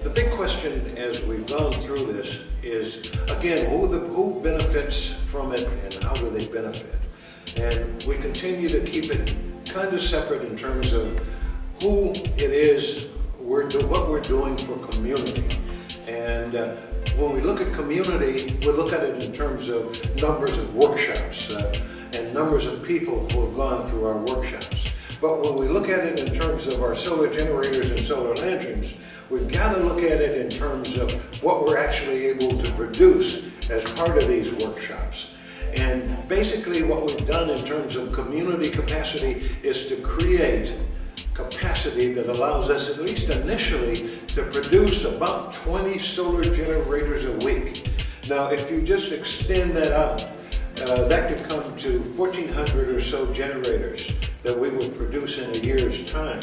the big question as we've gone through this is, again, who benefits from it and how do they benefit? And we continue to keep it kind of separate in terms of who it is, what we're doing for community. And when we look at community, we look at it in terms of numbers of workshops and numbers of people who have gone through our workshops. But when we look at it in terms of our solar generators and solar lanterns, we've got to look at it in terms of what we're actually able to produce as part of these workshops. And basically what we've done in terms of community capacity is to create capacity that allows us, at least initially, to produce about 20 solar generators a week. Now, if you just extend that out, that could come to 1,400 or so generators that we would produce in a year's time.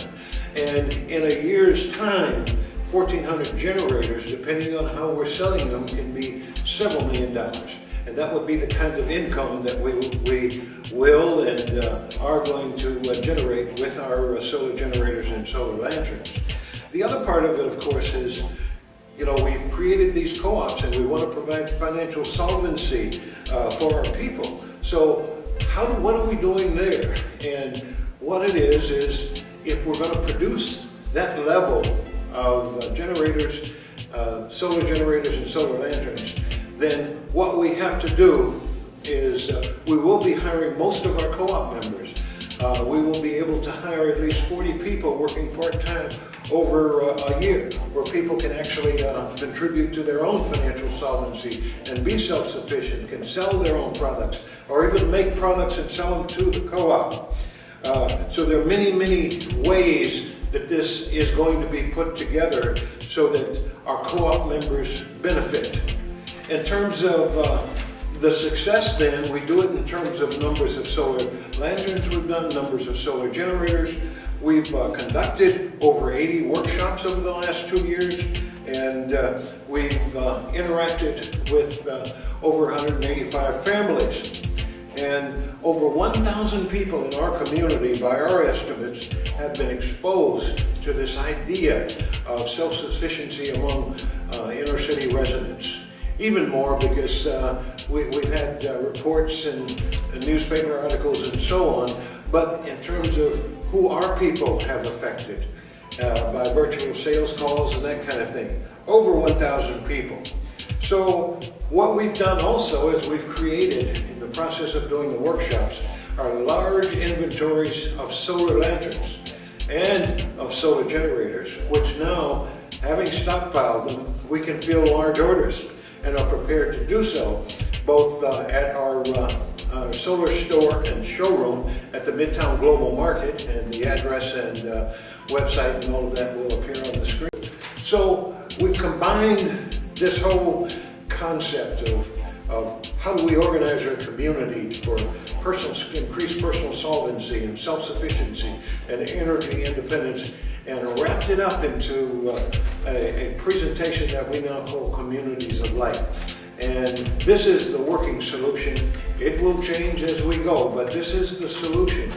And in a year's time, 1,400 generators, depending on how we're selling them, can be several $million. And that would be the kind of income that we will and are going to generate with our solar generators and solar lanterns. The other part of it, of course, is, you know, we've created these co-ops and we want to provide financial solvency for our people. So what are we doing there? And what it is if we're going to produce that level of generators, solar generators and solar lanterns, then what we have to do is we will be hiring most of our co-op members. We will be able to hire at least 40 people working part-time over a year, where people can actually contribute to their own financial solvency and be self-sufficient, can sell their own products, or even make products and sell them to the co-op. So there are many, many ways that this is going to be put together so that our co-op members benefit. In terms of the success, then, we do it in terms of numbers of solar lanterns we've done, numbers of solar generators. We've conducted over 80 workshops over the last 2 years, and we've interacted with over 185 families. And over 1,000 people in our community, by our estimates, have been exposed to this idea of self-sufficiency among inner city residents. Even more, because we've had reports and newspaper articles and so on, but in terms of who our people have affected by virtue of sales calls and that kind of thing, over 1,000 people. So what we've done also is we've created, in the process of doing the workshops, are large inventories of solar lanterns and of solar generators, which now, having stockpiled them, we can fill large orders and are prepared to do so, both at our solar store and showroom at the Midtown Global Market, and the address and website and all of that will appear on the screen. So we've combined this whole concept of how do we organize our community for increased personal solvency and self-sufficiency and energy independence, and wrapped it up into a presentation that we now call Communities of Light. And this is the working solution. It will change as we go, but this is the solution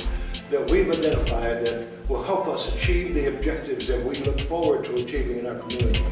that we've identified that will help us achieve the objectives that we look forward to achieving in our community.